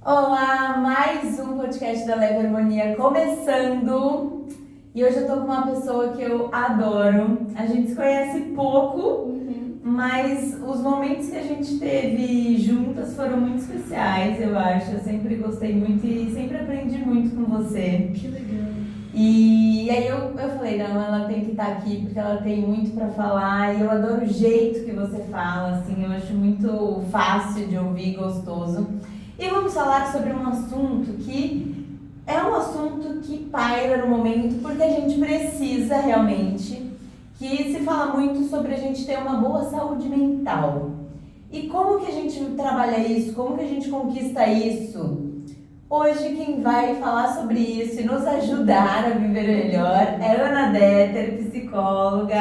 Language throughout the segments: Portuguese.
Olá, mais um podcast da Leve Harmonia começando. E hoje eu tô com uma pessoa que eu adoro. A gente se conhece pouco, mas os momentos que a gente teve juntas foram muito especiais, eu acho. Eu sempre gostei muito e sempre aprendi muito com você. Que legal. E aí eu falei, não, ela tem que estar aqui porque ela tem muito pra falar e eu adoro o jeito que você fala, assim, eu acho muito fácil de ouvir, gostoso. E vamos falar sobre um assunto que é um assunto que paira no momento porque a gente precisa realmente, que se fala muito sobre a gente ter uma boa saúde mental. E como que a gente trabalha isso? Como que a gente conquista isso? Hoje quem vai falar sobre isso e nos ajudar a viver melhor é Ana Deter, psicóloga.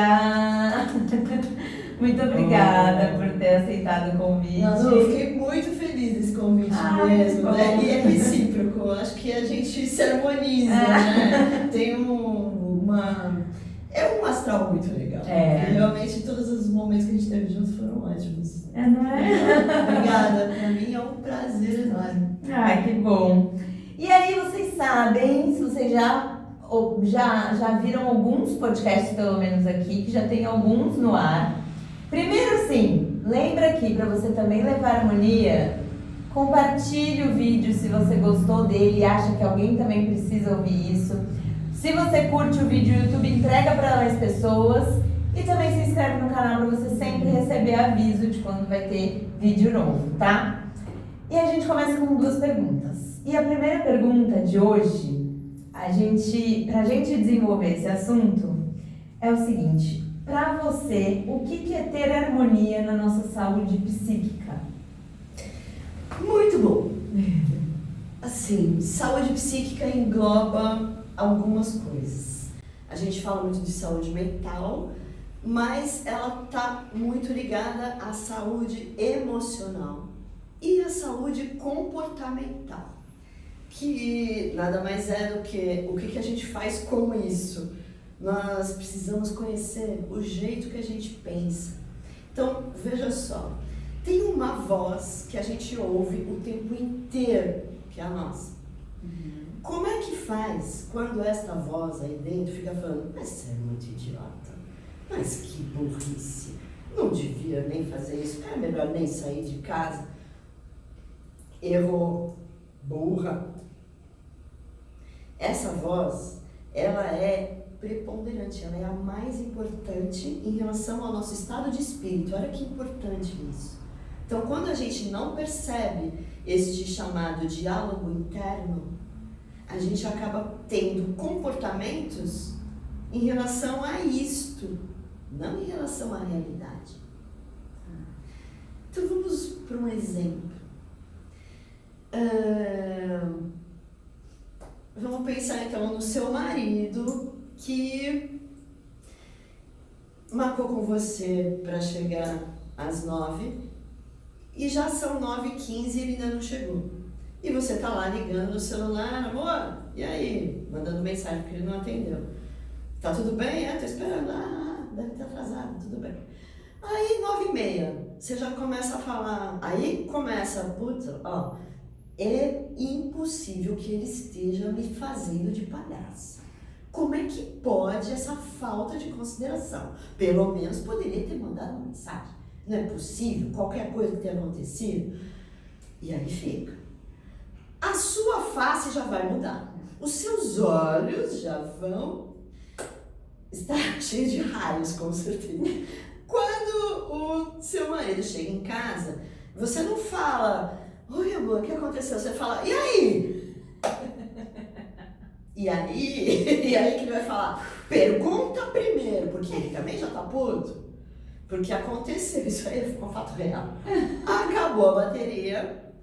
Muito obrigada por ter aceitado o convite. Não, eu fiquei muito feliz desse convite mesmo, né? E é recíproco, acho que a gente se harmoniza, né? Tem É um astral muito legal. É. E realmente todos os momentos que a gente teve juntos foram ótimos. Não é? Obrigada, pra mim é um prazer enorme. Ai, que bom. E aí, vocês sabem, se vocês já viram alguns podcasts, pelo menos aqui, que já tem alguns no ar. Primeiro, sim, lembra aqui, para você também levar harmonia, compartilhe o vídeo se você gostou dele e acha que alguém também precisa ouvir isso. Se você curte o vídeo, o YouTube entrega para mais pessoas. E também se inscreve no canal para você sempre receber aviso de quando vai ter vídeo novo, tá? E a gente começa com duas perguntas. E a primeira pergunta de hoje, pra gente desenvolver esse assunto, é o seguinte: pra você, o que é ter harmonia na nossa saúde psíquica? Muito bom. Assim, saúde psíquica engloba algumas coisas. A gente fala muito de saúde mental, mas ela está muito ligada à saúde emocional e à saúde comportamental, que nada mais é do que o que a gente faz com isso. Nós precisamos conhecer o jeito que a gente pensa. Então, veja só, tem uma voz que a gente ouve o tempo inteiro, que é a nossa. Como é que faz quando esta voz aí dentro fica falando, mas você é muito idiota, mas que burrice, não devia nem fazer isso, é melhor nem sair de casa, errou, burra. Essa voz, ela é preponderante, ela é a mais importante em relação ao nosso estado de espírito. Olha que importante isso. Então, quando a gente não percebe este chamado diálogo interno, a gente acaba tendo comportamentos em relação a isto, não em relação à realidade. Então vamos para um exemplo. Vamos pensar então no seu marido que marcou com você para chegar às 9 e já são 9h15 e ele ainda não chegou. E você tá lá ligando no celular, amor, e aí? Mandando mensagem porque ele não atendeu. Tá tudo bem? Tô esperando. Deve estar atrasado, tudo bem. Aí, 9h30, você já começa a falar. Aí começa, puta, é impossível que ele esteja me fazendo de palhaça. Como é que pode essa falta de consideração? Pelo menos poderia ter mandado uma mensagem. Não é possível, qualquer coisa que tenha acontecido. E aí fica. A sua face já vai mudar. Os seus olhos já vão estar cheios de raios, com certeza. Quando o seu marido chega em casa, você não fala, oi amor, o que aconteceu? Você fala, e aí? E aí que ele vai falar, pergunta primeiro, porque ele também já tá puto. Porque aconteceu, isso aí é um fato real. Acabou a bateria,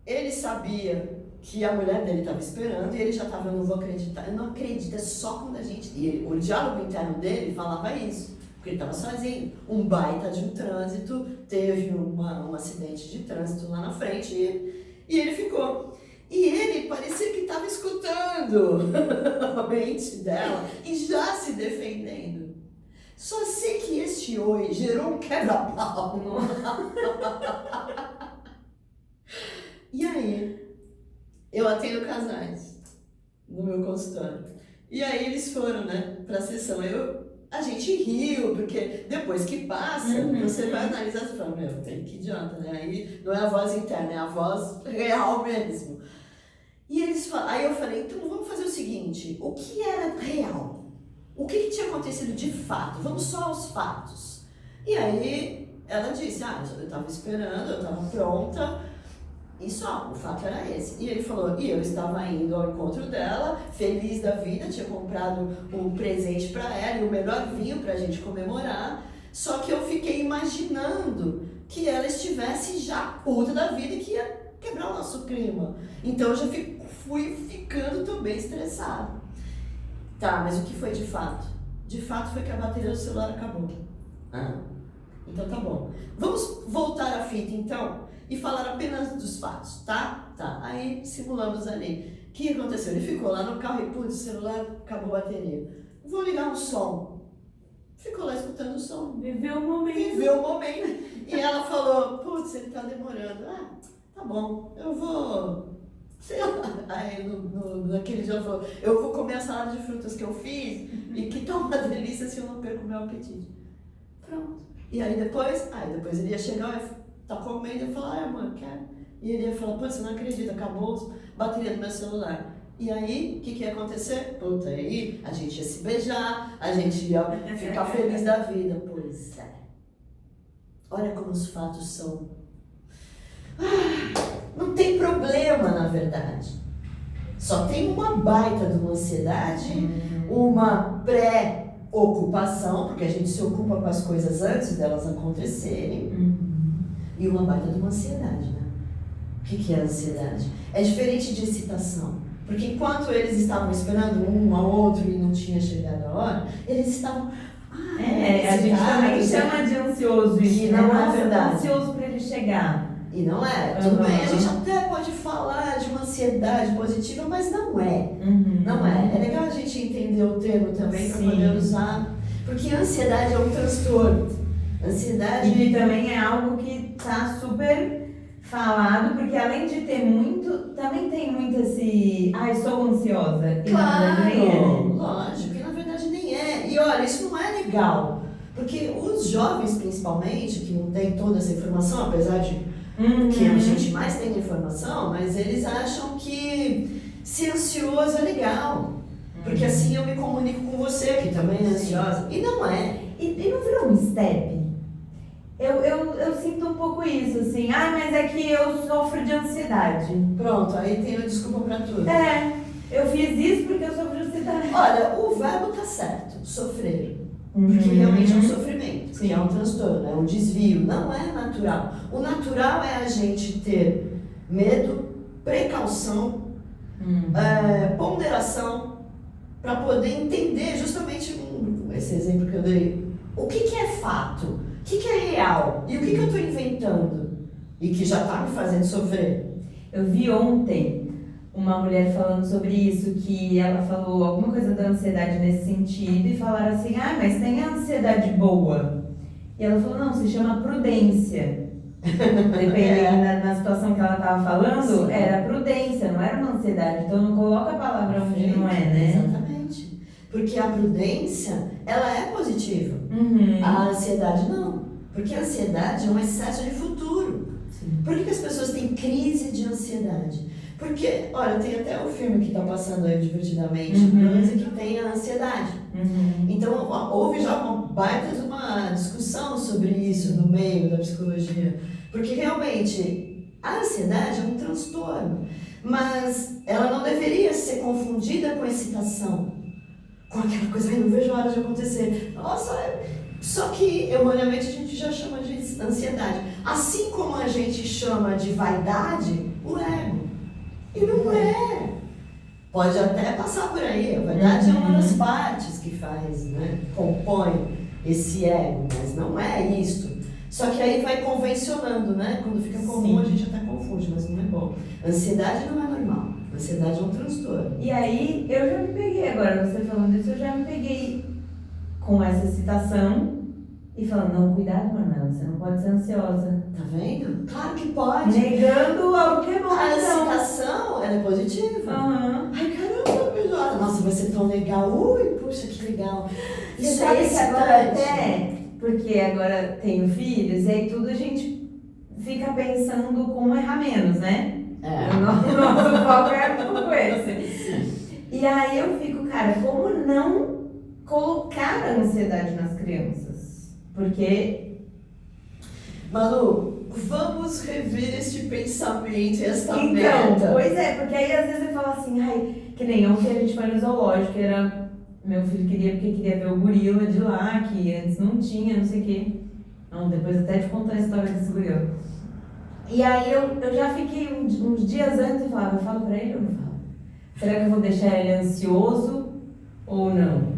ele sabia que a mulher dele estava esperando e ele já estava, eu não vou acreditar, eu não acredito, é só quando a gente... E o diálogo interno dele falava isso, porque ele estava sozinho, um baita de um trânsito, teve um acidente de trânsito lá na frente e ele ficou. E ele parecia que estava escutando a mente dela e já se defendendo. Só sei que este oi gerou um quebra-pau. E aí, Eu atendo casais no meu consultório. E aí eles foram, né, pra sessão. A gente riu, porque depois que passa, você vai analisar e fala, meu, que idiota, né? Aí não é a voz interna, é a voz real mesmo. E aí eu falei, então vamos fazer o seguinte, o que era real? O que tinha acontecido de fato? Vamos só aos fatos. E aí ela disse, eu estava esperando, eu estava pronta, e só, o fato era esse. E ele falou, e eu estava indo ao encontro dela, feliz da vida, tinha comprado um presente para ela e o melhor vinho para a gente comemorar, só que eu fiquei imaginando que ela estivesse já puta da vida e que ia quebrar o nosso clima. Então eu já fui ficando também estressada. Tá, mas o que foi de fato? De fato foi que a bateria do celular acabou. Então tá bom. Vamos voltar à fita então e falar apenas dos fatos, tá? Tá, aí simulamos ali. O que aconteceu? Ele ficou lá no carro e, putz, o celular acabou a bateria. Vou ligar um som. Ficou lá escutando o som. Viveu o momento. Viveu o momento. E ela falou, putz, ele tá demorando. Tá bom, eu vou... Sei lá. Aí naquele dia ela falou, eu vou comer a salada de frutas que eu fiz e que tá uma delícia se eu não perco meu apetite. Pronto. E aí depois ele ia chegar e tá comendo e falar, amor, quero. E ele ia falar, pô, você não acredita, acabou a bateria do meu celular. E aí, o que ia acontecer? Puta, aí a gente ia se beijar, a gente ia ficar feliz da vida. Pois é. Olha como os fatos são. Não tem problema, na verdade. Só tem uma baita de uma ansiedade, uma pré-ocupação, porque a gente se ocupa com as coisas antes delas acontecerem, e uma baita de uma ansiedade, né? O que é a ansiedade? É diferente de excitação, porque enquanto eles estavam esperando um ao outro e não tinha chegado a hora, eles estavam... a gente também chama de ansioso isso, que não é Nossa, verdade. Ansioso para ele chegar. E não é, tudo bem, a gente até pode falar de uma ansiedade positiva, mas não é. Não é. É legal a gente entender o termo também para poder usar, porque a ansiedade é um transtorno. Ansiedade... E que também é algo que está super falado, porque além de ter muito, também tem muito esse... sou ansiosa. E claro, na verdade nem é. Lógico, que na verdade nem é. E olha, isso não é legal, porque os jovens principalmente, que não têm toda essa informação, apesar de que a gente mais tem informação, mas eles acham que ser ansioso é legal. Porque assim eu me comunico com você, que também é ansiosa. E não é. E não virou um step? Eu sinto um pouco isso, assim. Mas é que eu sofro de ansiedade. Pronto, aí tem uma desculpa pra tudo. Eu fiz isso porque eu sofro de ansiedade. Olha, o verbo tá certo, sofrer. Porque realmente é um sofrimento, que é um transtorno, é um desvio, não é natural. O natural é a gente ter medo, precaução, ponderação, para poder entender justamente esse exemplo que eu dei. O que é fato? O que é real? E o que eu estou inventando? E que já está me fazendo sofrer? Eu vi ontem uma mulher falando sobre isso, que ela falou alguma coisa da ansiedade nesse sentido e falaram assim, mas tem a ansiedade boa. E ela falou, não, se chama prudência. Dependendo na situação que ela estava falando, era prudência, não era uma ansiedade. Então não coloca a palavra onde não é, né? Exatamente. Porque a prudência, ela é positiva. A ansiedade não. Porque a ansiedade é um excesso de futuro. Sim. Por que as pessoas têm crise de ansiedade? Porque, olha, tem até um filme que está passando aí divertidamente, que tem a ansiedade. Então, houve já uma baita de uma discussão sobre isso no meio da psicologia. Porque, realmente, a ansiedade é um transtorno. Mas ela não deveria ser confundida com excitação. Com aquela coisa, não vejo a hora de acontecer. Nossa, só que, erroneamente, a gente já chama de ansiedade. Assim como a gente chama de vaidade, o ego. E não é. Pode até passar por aí. A verdade é uma das partes que faz, né? Compõe esse ego, mas não é isto. Só que aí vai convencionando, né? Quando fica comum, a gente até confunde, mas não é bom. Ansiedade não é normal. Ansiedade é um transtorno. E aí, eu já me peguei agora, você falando isso, eu já me peguei com essa citação e falando, não, cuidado, Manuela, você não pode ser ansiosa. Tá vendo? Claro que pode. Negando a que A excitação, ela é positiva. Aham. Ai, caramba, melhor. Nossa, vai ser tão legal. Ui, puxa, que legal. Você Isso sabe é que agora excitante. até, porque agora tenho filhos, e aí tudo a gente fica pensando como errar menos, né? O nosso foco é um pouco esse. E aí eu fico, cara, como não colocar a ansiedade nas crianças? Porque... Manu, vamos rever este pensamento e esta Então, meta. pois é, porque aí às vezes eu falo assim, ai, que nem ontem a gente foi no zoológico, era... Meu filho queria porque queria ver o gorila de lá, que antes não tinha, não sei o quê. Não, depois até te contar a história desse gorila. E aí eu já fiquei uns dias antes e falava, eu falo pra ele ou não falo? Será que eu vou deixar ele ansioso ou não?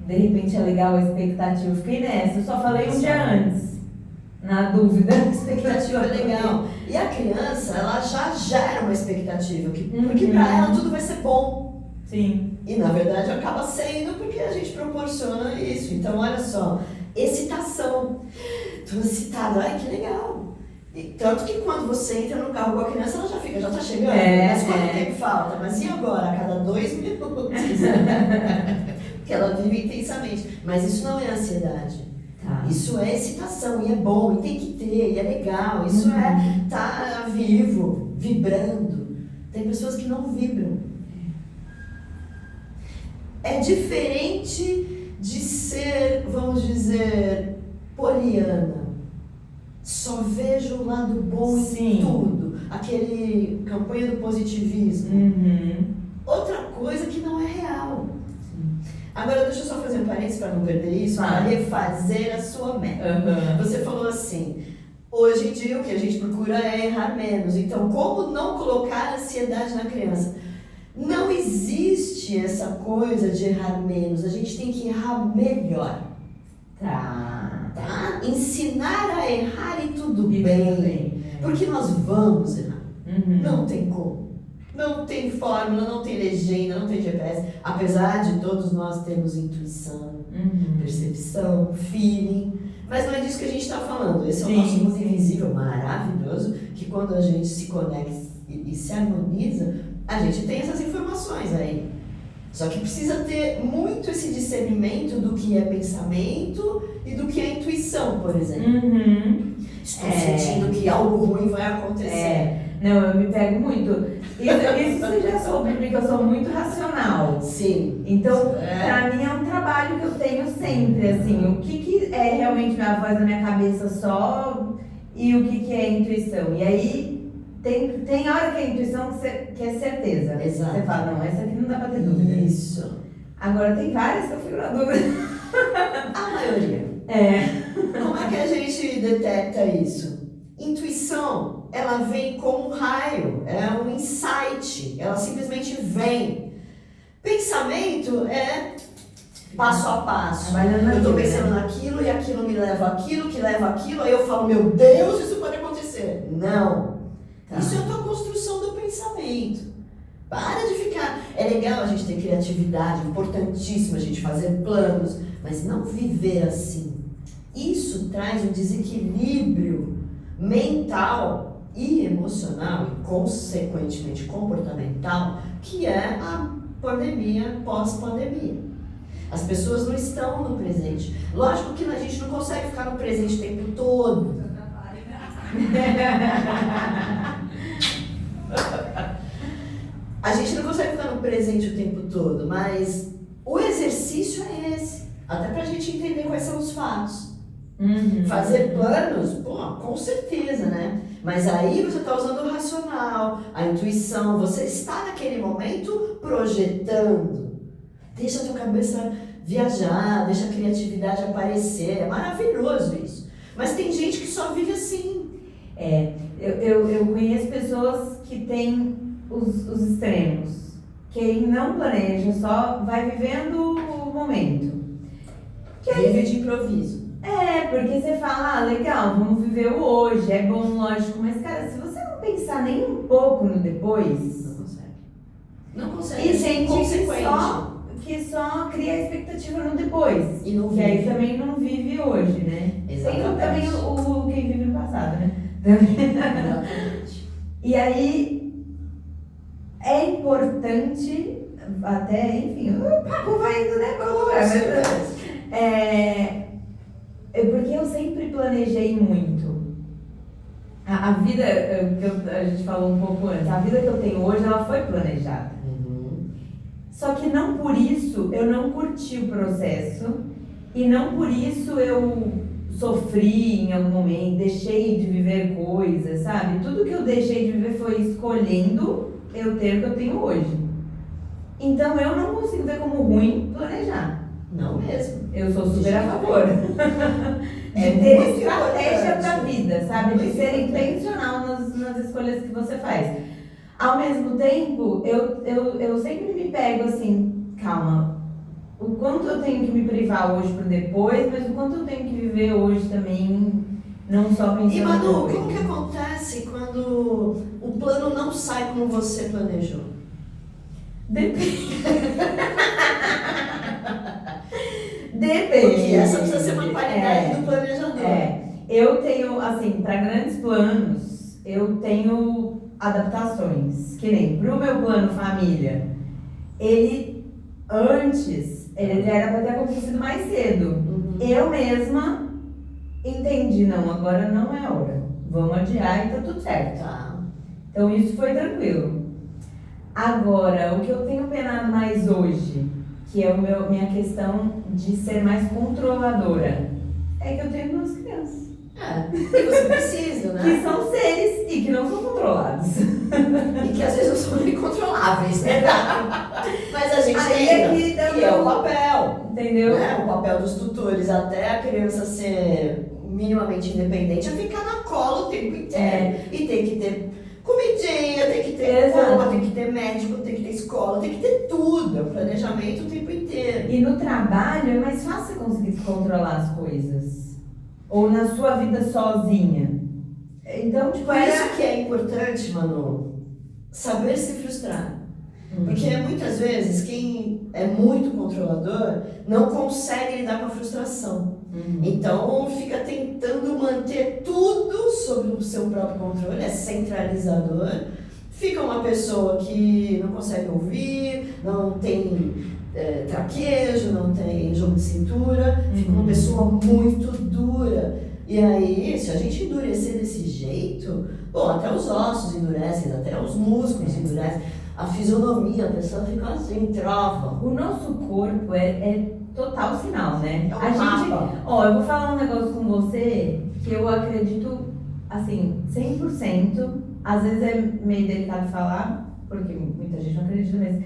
De repente é legal a expectativa. Eu fiquei nessa, eu só falei um dia antes. Na dúvida, a Expectativa é legal. E a criança, ela já gera uma expectativa, porque Uhum. pra ela tudo vai ser bom. Sim. E na verdade acaba sendo porque a gente proporciona isso. Então, olha só, excitação. Tô excitada, ai que legal. E tanto que quando você entra no carro com a criança, ela já fica, já tá chegando. Mas quanto tempo falta? Mas e agora? A cada 2 minutos. Porque ela vive intensamente. Mas isso não é ansiedade. Tá. Isso é excitação, e é bom, e tem que ter, e é legal. Isso é tá vivo, vibrando. Tem pessoas que não vibram. É diferente de ser, vamos dizer, poliana. Só vejo o lado bom Sim. em tudo. Aquele campanha do positivismo. Uhum. Outra coisa que não é real. Sim. Agora, deixa eu só fazer um parênteses para não perder isso, para refazer a sua meta. Uhum. Você falou assim, hoje em dia o que a gente procura é errar menos. Então, como não colocar ansiedade na criança? Não existe essa coisa de errar menos, a gente tem que errar melhor. Tá? Ensinar a errar e tudo bem. Porque nós vamos errar. Uhum. Não tem como. Não tem fórmula, não tem legenda, não tem GPS. Apesar de todos nós termos intuição, percepção, feeling. Mas não é disso que a gente está falando. Esse é o nosso mundo invisível maravilhoso, que quando a gente se conecta e se harmoniza, a gente tem essas informações aí. Só que precisa ter muito esse discernimento do que é pensamento e do que é intuição, por exemplo. Estou sentindo que algo ruim vai acontecer. Não, eu me pego muito. Isso você já soube, porque eu sou muito racional. Sim. Então, pra mim é um trabalho que eu tenho sempre, assim, o que é realmente minha voz na minha cabeça só e o que é intuição. E aí, tem hora que é intuição que é certeza. Exato. Você fala, não, essa aqui não dá pra ter dúvida. Isso. Agora, tem várias que eu fico na dúvida. A maioria. Como é que a gente detecta isso? Intuição, ela vem como um raio, é um insight, ela simplesmente vem. Pensamento é passo a passo. Eu estou pensando naquilo e aquilo me leva àquilo, que leva àquilo, aí eu falo, meu Deus, isso pode acontecer. Não. Isso é a tua construção do pensamento. Para de ficar... É legal a gente ter criatividade, importantíssimo a gente fazer planos, mas não viver assim. Isso traz um desequilíbrio mental e emocional e, consequentemente, comportamental, que é a pandemia pós-pandemia. As pessoas não estão no presente. Lógico que a gente não consegue ficar no presente o tempo todo. A gente não consegue ficar no presente o tempo todo, mas o exercício é esse. Até pra gente entender quais são os fatos. Fazer planos, pô, com certeza, né? Mas aí você está usando o racional, a intuição, você está naquele momento projetando. Deixa a tua cabeça viajar, deixa a criatividade aparecer, é maravilhoso isso. Mas tem gente que só vive assim. Eu conheço pessoas que têm os extremos. Quem não planeja, só vai vivendo o momento. Vive de improviso. Porque você fala, legal, vamos viver o hoje, é bom, lógico, mas cara, se você não pensar nem um pouco no depois... Não consegue. Não consegue. E gente que só cria a expectativa no depois. E não que aí também não vive hoje, né? Exatamente. Tem também o quem vive no passado, né? Exatamente. E aí, importante, até, enfim, o papo vai indo, né, para o lugar, porque eu sempre planejei muito. A vida, a gente falou um pouco antes, a vida que eu tenho hoje, ela foi planejada. Só que não por isso eu não curti o processo e não por isso eu sofri em algum momento, deixei de viver coisas, sabe? Tudo que eu deixei de viver foi escolhendo eu ter o que eu tenho hoje. Então eu não consigo ver como ruim planejar. Não mesmo. Eu sou super a favor. De ter estratégia pra vida, sabe? De ser intencional nas escolhas que você faz. Ao mesmo tempo, eu sempre me pego assim, calma, o quanto eu tenho que me privar hoje pro depois, mas o quanto eu tenho que viver hoje também, não só pensando E Manu, depois. como que acontece quando o plano não sai como você planejou? Depende. Porque essa precisa ser uma qualidade do planejador. Eu tenho, assim, para grandes planos, eu tenho adaptações. Que nem pro meu plano família, ele era para ter acontecido mais cedo. Eu mesma entendi, não, agora não é hora. Vamos adiar e tá tudo certo. Então isso foi tranquilo. Agora, o que eu tenho penado mais hoje, que é minha questão de ser mais controladora, é que eu tenho 2 crianças. Você precisa, né? Que são seres e que não são controlados. E que às vezes não são incontroláveis, né? Mas a gente Aí que é o papel. Entendeu? Né? O papel dos tutores, até a criança ser minimamente independente, é ficar na cola o tempo inteiro. E tem que ter comidinha, tem que ter roupa, tem que ter médico, tem que ter escola, tem que ter tudo. É um planejamento o tempo inteiro. E no trabalho é mais fácil conseguir controlar as coisas. Ou na sua vida sozinha. Então, tipo, Por isso que é importante, Manu, saber se frustrar. Porque muitas vezes quem é muito controlador não consegue lidar com a frustração. Então fica tentando manter tudo sob o seu próprio controle, é centralizador. Fica uma pessoa que não consegue ouvir, não tem traquejo, não tem jogo de cintura, fica uma pessoa muito dura. E aí, se a gente endurecer desse jeito, bom, até os ossos endurecem, até os músculos endurecem, a fisionomia, a pessoa fica assim, trava. O nosso corpo é total sinal, né? É um mapa. Eu vou falar um negócio com você que eu acredito, assim, 100%, às vezes é meio delicado falar, porque muita gente não acredita, mas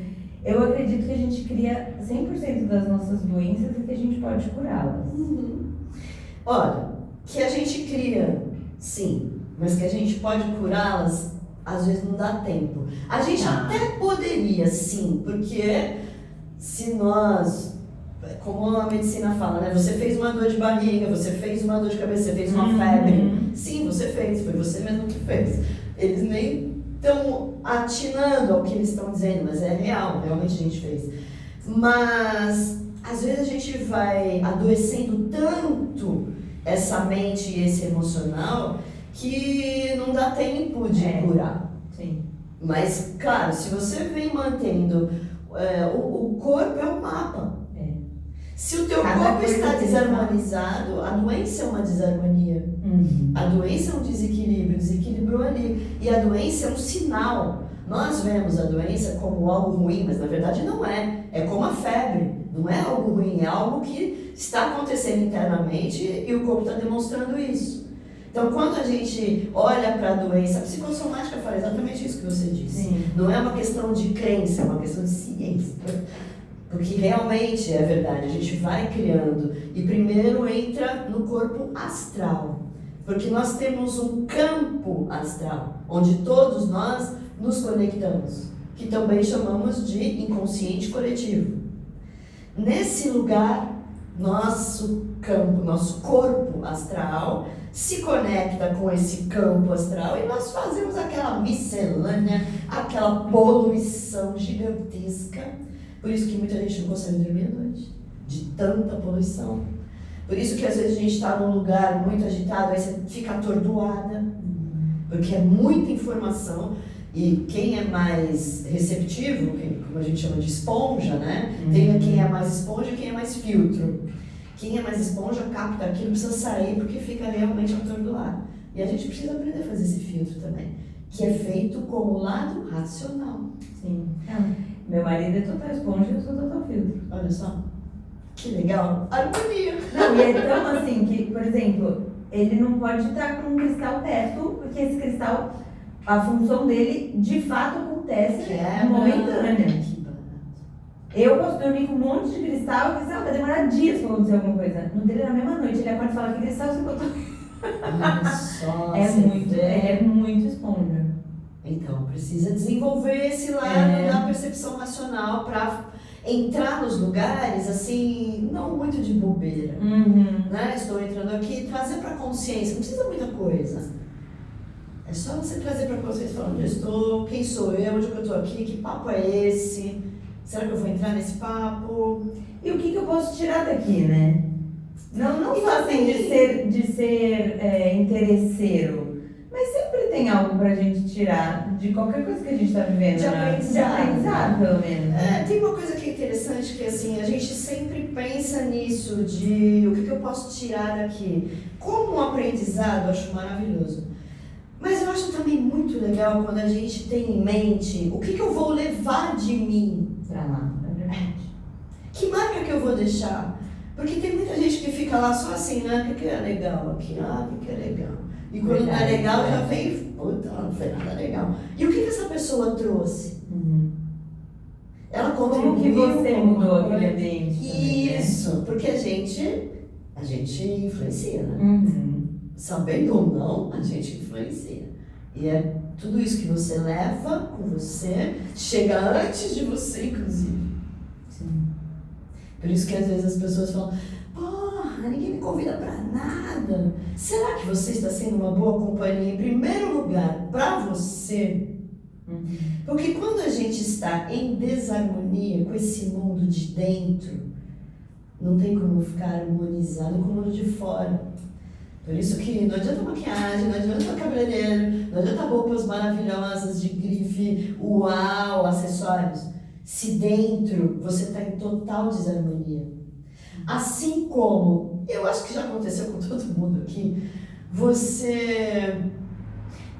eu acredito que a gente cria 100% das nossas doenças e que a gente pode curá-las. Olha, que a gente cria, sim, mas que a gente pode curá-las, às vezes não dá tempo. A gente até poderia, sim, porque se nós, como a medicina fala, né? Você fez uma dor de barriga, você fez uma dor de cabeça, você fez uma febre. Sim, você fez, foi você mesmo que fez. Eles nem estão atinando ao que eles estão dizendo, mas é real, realmente a gente fez. Mas às vezes a gente vai adoecendo tanto essa mente e esse emocional que não dá tempo de curar. Sim. Mas, claro, se você vem mantendo, o corpo é um mapa. Se o teu corpo está desarmonizado, a doença é uma desarmonia. A doença é um desequilíbrio, desequilibrou ali. E a doença é um sinal. Nós vemos a doença como algo ruim, mas na verdade não é. É como a febre. Não é algo ruim, é algo que está acontecendo internamente e o corpo está demonstrando isso. Então, quando a gente olha para a doença, a psicossomática fala exatamente isso que você disse. Sim. Não é uma questão de crença, é uma questão de ciência. Porque realmente é verdade, a gente vai criando. E primeiro entra no corpo astral. Porque nós temos um campo astral, onde todos nós nos conectamos, que também chamamos de inconsciente coletivo. Nesse lugar, nosso campo, nosso corpo astral se conecta com esse campo astral e nós fazemos aquela miscelânea, aquela poluição gigantesca. Por isso que muita gente não consegue dormir à noite, de tanta poluição. Por isso que às vezes a gente está num lugar muito agitado, aí você fica atordoada, porque é muita informação. E quem é mais receptivo, como a gente chama de esponja, né? Tem quem é mais esponja e quem é mais filtro. Quem é mais esponja capta aquilo, precisa sair porque fica realmente atordoado. E a gente precisa aprender a fazer esse filtro também, que é feito com o lado racional. Sim. Meu marido é total esponja e eu sou total filtro. Olha só, que legal, harmonia. Não, e é tão assim que, por exemplo, ele não pode estar com um cristal perto, porque esse cristal, a função dele, de fato, acontece momentânea. Que barato. Eu posso dormir com um monte de cristal, e o cristal vai demorar dias pra acontecer alguma coisa. No dele, na mesma noite, ele acorda e fala que cristal você botou. Olha só, Ele é muito esponja. Então, precisa desenvolver esse lado da percepção racional para entrar nos lugares, assim, não muito de bobeira. Né? Estou entrando aqui, trazer para a consciência, não precisa muita coisa. É só você trazer para a consciência, falar onde eu estou, quem sou eu, onde eu estou aqui, que papo é esse, será que eu vou entrar nesse papo? E o que eu posso tirar daqui, né? Não só assim de ser interesseiro, mas sempre tem algo pra gente tirar de qualquer coisa que a gente tá vivendo. De aprendizado, pelo menos. Tem uma coisa que é interessante, que assim, a gente sempre pensa nisso, de o que eu posso tirar daqui. Como um aprendizado, eu acho maravilhoso. Mas eu acho também muito legal quando a gente tem em mente o que eu vou levar de mim Pra lá, é verdade. Que marca que eu vou deixar? Porque tem muita gente que fica lá só assim, né? O que é legal aqui? O que é legal? E quando não é legal, já vem, puta, não foi nada legal. E o que essa pessoa trouxe? Ela contribuiu. Como que você mudou aquele ambiente? Isso, também, né? porque a gente influencia, né? Sabendo ou não, a gente influencia. E é tudo isso que você leva com você, chega antes de você, inclusive. Sim. Por isso que às vezes as pessoas falam, porra, ninguém me convida pra nada. Será que você está sendo uma boa companhia, em primeiro lugar, pra você? Porque quando a gente está em desarmonia com esse mundo de dentro, não tem como ficar harmonizado com o mundo de fora. Por isso que não adianta maquiagem, não adianta cabeleireiro, não adianta roupas maravilhosas de grife, uau, acessórios. Se dentro você está em total desarmonia. Assim como, eu acho que já aconteceu com todo mundo aqui, você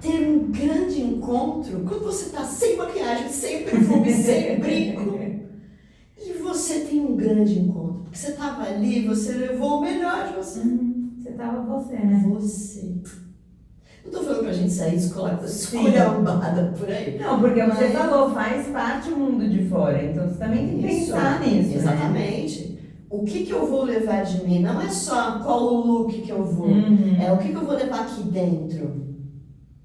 ter um grande encontro quando você está sem maquiagem, sem perfume, sem brinco. E você tem um grande encontro, porque você estava ali, você levou o melhor de você. Você tava você, né? Você. Não tô falando pra gente sair esculhambada por aí. Não, porque você falou, faz parte do mundo de fora, então você também tem que pensar nisso. Exatamente. Né? O que eu vou levar de mim? Não é só qual o look que eu vou, é o que eu vou levar aqui dentro.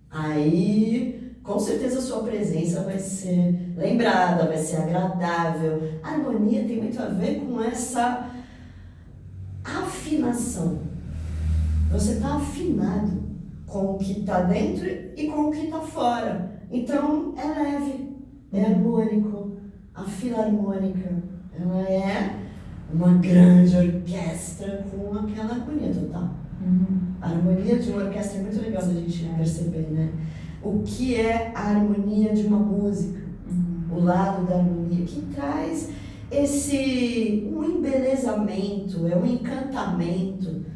Aí, com certeza a sua presença vai ser lembrada, vai ser agradável. A harmonia tem muito a ver com essa afinação. Você está afinado com o que está dentro e com o que está fora. Então, é leve, é harmônico. A filarmônica, ela é uma grande orquestra com aquela harmonia total. A harmonia de uma orquestra é muito legal da gente perceber, né? O que é a harmonia de uma música? O lado da harmonia que traz um embelezamento, é um encantamento.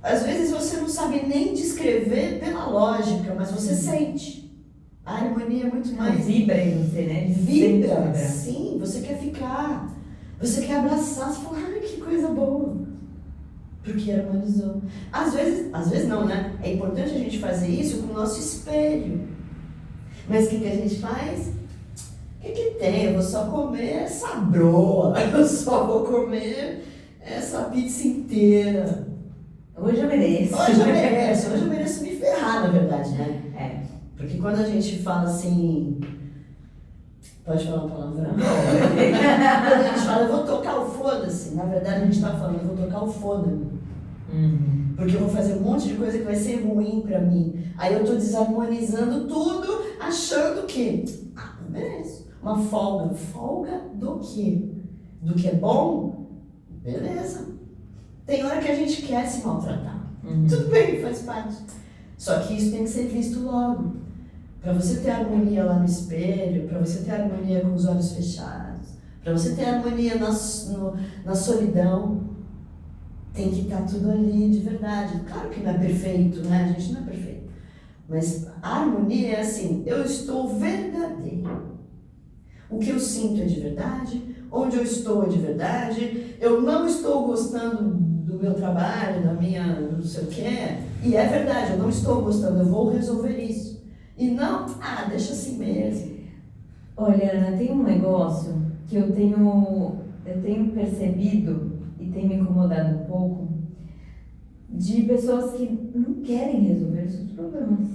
Às vezes você não sabe nem descrever pela lógica, mas você sente. A harmonia é muito mais... Vibra em você, né? Vibra, sim. Você quer ficar. Você quer abraçar. Você fala, ai, que coisa boa. Porque harmonizou. Às vezes não, né? É importante a gente fazer isso com o nosso espelho. Mas o que a gente faz? O que tem? Eu vou só comer essa broa. Eu só vou comer essa pizza inteira. Hoje eu mereço. Hoje eu mereço me ferrar, na verdade, né? É. Porque quando a gente fala assim... Pode falar uma palavrão? Quando a gente fala, eu vou tocar o foda-se, na verdade a gente tá falando, eu vou tocar o foda-me. Porque eu vou fazer um monte de coisa que vai ser ruim pra mim. Aí eu tô desarmonizando tudo, achando que... eu mereço. Uma folga. Folga do quê? Do que é bom? Beleza. Tem hora que a gente quer se maltratar. Tudo bem, faz parte. Só que isso tem que ser visto logo. para você ter harmonia lá no espelho, para você ter harmonia com os olhos fechados, para você ter harmonia na solidão, tem que estar tudo ali de verdade. Claro que não é perfeito, né? A gente não é perfeito. Mas a harmonia é assim, eu estou verdadeiro. O que eu sinto é de verdade, onde eu estou é de verdade, eu não estou gostando do meu trabalho, da minha não sei o quê, e é verdade, eu não estou gostando, eu vou resolver isso. E não, deixa assim mesmo. Olha, Ana, tem um negócio que eu tenho percebido e tem me incomodado um pouco de pessoas que não querem resolver os seus problemas.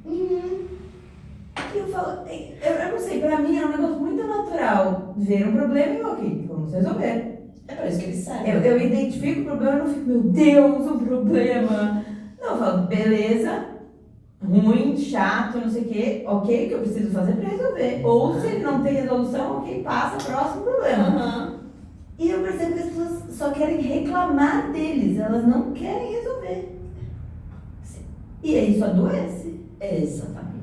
E eu falo, eu não sei, pra mim é um negócio muito natural ver um problema e ok, vamos resolver. É para isso que eles servem. Eu identifico o problema e não fico, meu Deus, um problema. Não, eu falo, beleza, ruim, chato, não sei o quê, ok, que eu preciso fazer pra resolver. Ou se ele não tem resolução, ok, passa, próximo problema. E eu percebo que as pessoas só querem reclamar deles, elas não querem resolver. E aí isso adoece. Exatamente.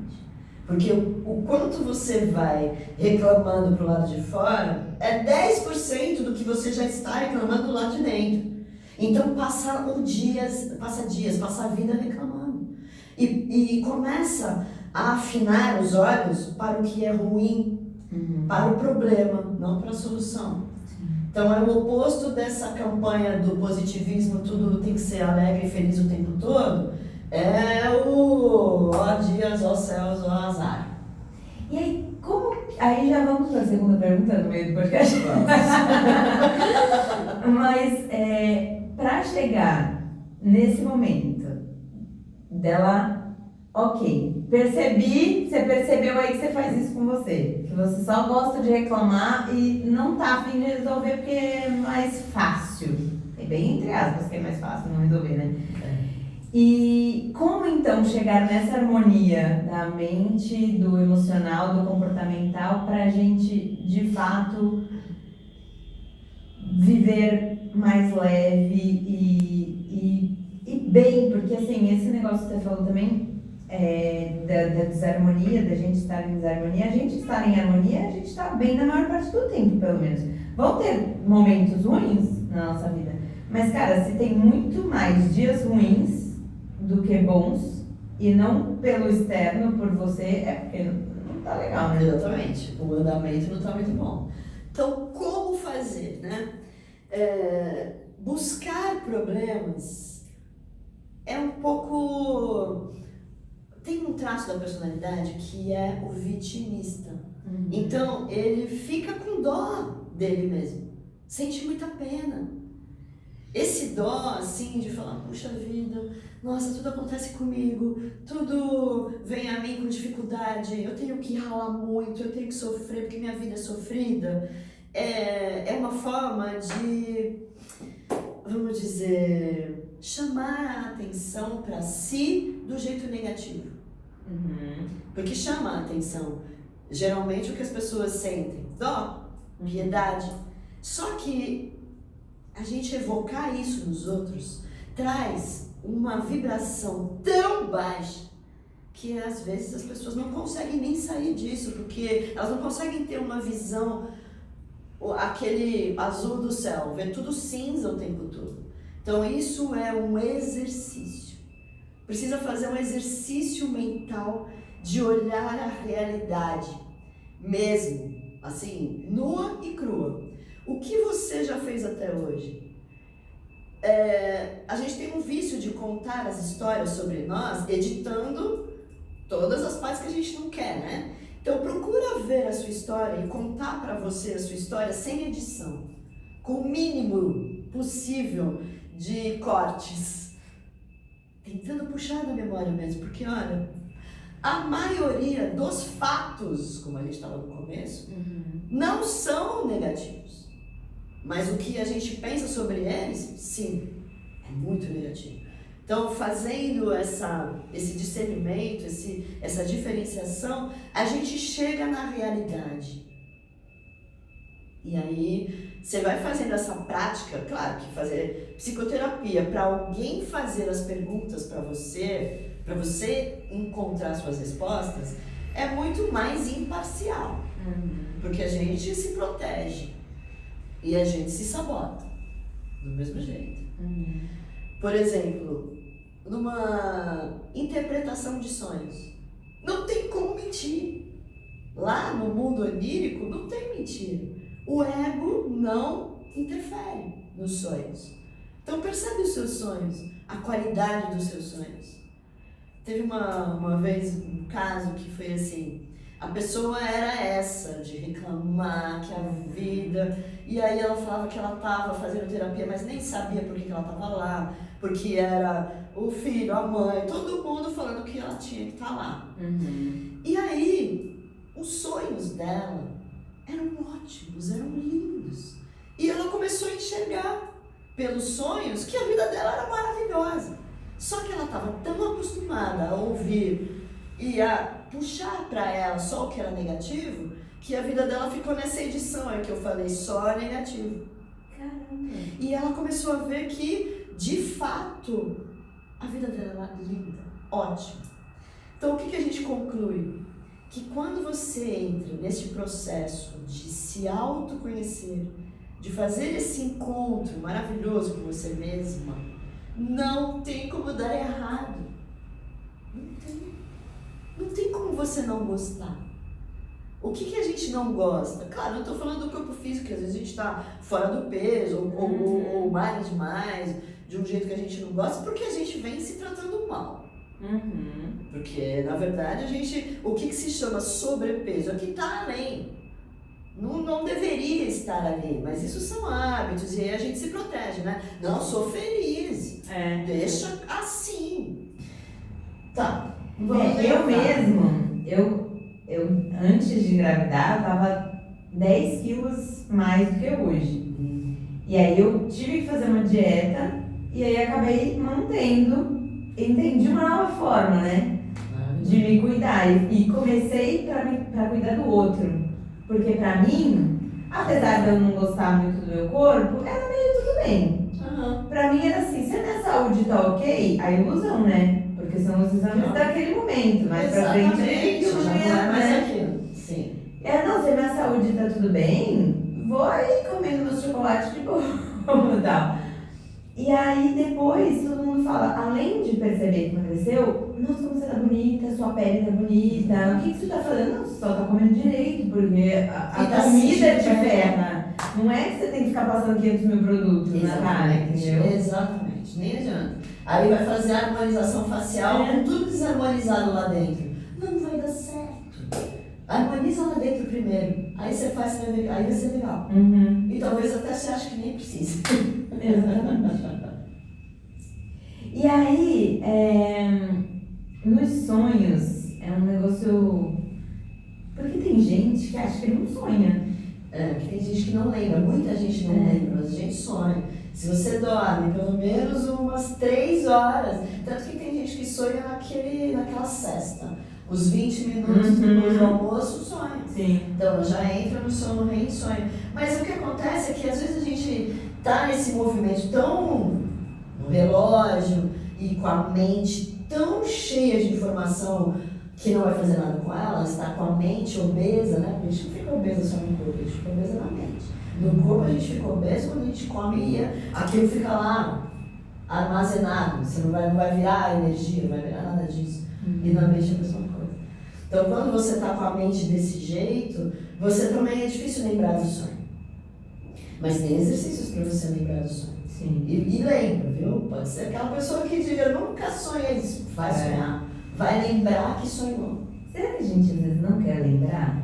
Porque o quanto você vai reclamando pro lado de fora é 10% do que você já está reclamando do lado de dentro. Então passa dias, passa a vida reclamando. E começa a afinar os olhos para o que é ruim, para o problema, não para a solução. Então é o oposto dessa campanha do positivismo, tudo tem que ser alegre e feliz o tempo todo. É o ó dias, ó céus, ó azar. E aí, aí já vamos para a segunda pergunta no meio do podcast. Mas para chegar nesse momento dela, ok, você percebeu aí que você faz isso com você, que você só gosta de reclamar e não tá a fim de resolver porque é mais fácil. É bem entre aspas que é mais fácil não resolver, né? E como então chegar nessa harmonia da mente, do emocional, do comportamental, para a gente de fato viver mais leve e bem? Porque assim, esse negócio que você falou também da desarmonia, da gente estar em desarmonia, a gente estar em harmonia, a gente está bem na maior parte do tempo, pelo menos. Vão ter momentos ruins na nossa vida, mas cara, se tem muito mais dias ruins do que bons, e não pelo externo, por você, é porque não tá legal, né? Exatamente, o andamento não tá muito bom. Então, como fazer, né? Buscar problemas é um pouco... Tem um traço da personalidade que é o vitimista. Então, ele fica com dó dele mesmo, sente muita pena. Esse dó, assim, de falar, puxa vida, nossa, tudo acontece comigo, tudo vem a mim com dificuldade, eu tenho que ralar muito, eu tenho que sofrer porque minha vida é sofrida, é uma forma de, vamos dizer, chamar a atenção para si do jeito negativo. Porque chama a atenção, geralmente o que as pessoas sentem, dó, piedade, só que a gente evocar isso nos outros traz uma vibração tão baixa que às vezes as pessoas não conseguem nem sair disso, porque elas não conseguem ter uma visão, aquele azul do céu, ver tudo cinza o tempo todo. Então isso é um exercício. Precisa fazer um exercício mental de olhar a realidade mesmo, assim, nua e crua. O que você já fez até hoje? A gente tem um vício de contar as histórias sobre nós, editando todas as partes que a gente não quer, né? Então procura ver a sua história e contar para você a sua história sem edição, com o mínimo possível de cortes, tentando puxar da memória mesmo, porque olha, a maioria dos fatos, como a gente estava no começo, não são negativos. Mas o que a gente pensa sobre eles, sim, é muito negativo. Então, fazendo esse discernimento, essa diferenciação, a gente chega na realidade. E aí, você vai fazendo essa prática, claro que fazer psicoterapia para alguém fazer as perguntas para você encontrar suas respostas, é muito mais imparcial. Porque a gente se protege e a gente se sabota do mesmo jeito. Por exemplo, numa interpretação de sonhos, não tem como mentir. Lá no mundo onírico não tem mentira. O ego não interfere nos sonhos. Então percebe os seus sonhos, a qualidade dos seus sonhos. Teve uma vez um caso que foi assim, a pessoa era essa, de reclamar que a vida, e aí ela falava que ela estava fazendo terapia, mas nem sabia por que ela estava lá, porque era o filho, a mãe, todo mundo falando que ela tinha que estar lá. E aí, os sonhos dela eram ótimos, eram lindos. E ela começou a enxergar pelos sonhos que a vida dela era maravilhosa. Só que ela estava tão acostumada a ouvir e a puxar para ela só o que era negativo, que a vida dela ficou nessa edição aí que eu falei, só negativo. Caramba. E ela começou a ver que, de fato, a vida dela era linda, ótima. Então, o que a gente conclui? Que quando você entra nesse processo de se autoconhecer, de fazer esse encontro maravilhoso com você mesma, não tem como dar errado. Não tem. Não tem como você não gostar. O que a gente não gosta? Claro, eu estou falando do corpo físico, que às vezes a gente está fora do peso, ou magro demais, de um jeito que a gente não gosta, porque a gente vem se tratando mal. Porque, na verdade, o que se chama sobrepeso? É que está além. Não deveria estar ali, mas isso são hábitos e aí a gente se protege, né? Não, sou feliz. Deixa assim. Tá. Eu antes de engravidar, eu tava 10 quilos mais do que hoje. E aí eu tive que fazer uma dieta e aí acabei mantendo. Entendi uma nova forma, né? De me cuidar. E comecei pra cuidar do outro. Porque pra mim, apesar de eu não gostar muito do meu corpo, era meio tudo bem. Pra mim era assim, se a minha saúde tá ok, a ilusão, né? Porque são os exames daquele momento, mas pra frente aquilo já não é mais aquilo. Sim. Não, se a minha saúde tá tudo bem, vou aí comendo meu chocolate de boa e tal. E aí depois todo mundo fala, além de perceber que emagreceu, nossa, como você tá bonita, sua pele tá bonita, o que você tá fazendo? Não, você só tá comendo direito, porque a comida te ferra. Não é que você tem que ficar passando 500 mil produtos na cara, entendeu? Exatamente, nem adianta. Aí vai fazer a harmonização facial com tudo desarmonizado lá dentro. Não vai dar certo. Harmoniza lá dentro primeiro, aí você faz, aí vai ser legal. E talvez até você ache que nem precisa. Exatamente. E aí, nos sonhos, é um negócio... Porque tem gente que acha que não sonha. Tem gente que não lembra, muita gente não lembra, mas a gente sonha. Se você dorme pelo menos umas 3 horas, tanto que tem gente que sonha naquela sesta. Os 20 minutos depois do almoço, sonha. Sim. Então já entra no sono REM e sonha. Mas o que acontece é que às vezes a gente tá nesse movimento tão no relógio e com a mente tão cheia de informação que não vai fazer nada com ela, está com a mente obesa, né? Porque a gente não fica obesa só no corpo, a gente fica obesa na mente. No corpo a gente fica obeso quando a gente come e aquilo fica lá armazenado. Você não vai virar energia, não vai virar nada disso. E na mente é a mesma coisa. Então quando você está com a mente desse jeito, você também é difícil lembrar do sonho. Mas tem exercícios para você lembrar do sonho. Sim. E lembra, viu? Pode ser aquela pessoa que diga, nunca sonhei isso. Vai sonhar. Vai lembrar que sonhou. Será que a gente às vezes não quer lembrar?